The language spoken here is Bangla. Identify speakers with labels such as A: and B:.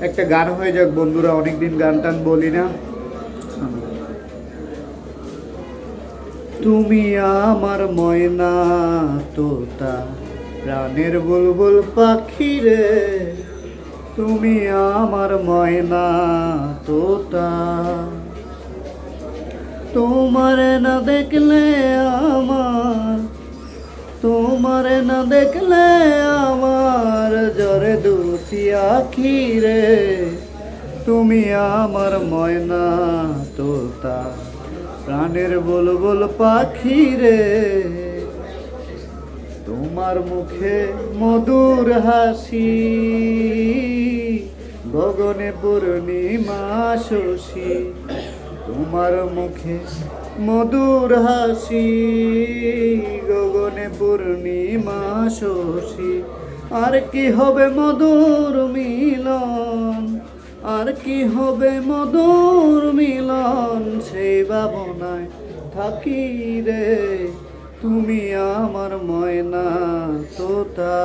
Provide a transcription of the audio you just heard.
A: একটা গান হয়ে যাক বন্ধুরা, অনেকদিন গান টান বলি না। তুমি আমার ময়না তোতা, প্রাণের বুলবুল পাখি রে, তুমি আমার ময়না তোতা। তোমার না দেখলে আমার, তোমার না দেখলে আমার জ্বরে দুটি আখি রে, তুমি আমার ময়না তোতা, প্রাণের বুলবুল পাখি রে। তোমার মুখে মধুর হাসি, গগনে পূর্ণিমা শশী, তোমার মুখে মধুর হাসি, গগনে পূর্ণিমা শশী। আর কি হবে মধুর মিলন, আর কি হবে মধুর মিলন, সেই ভাবনায় থাকি রে, তুমি আমার ময়না তোতা।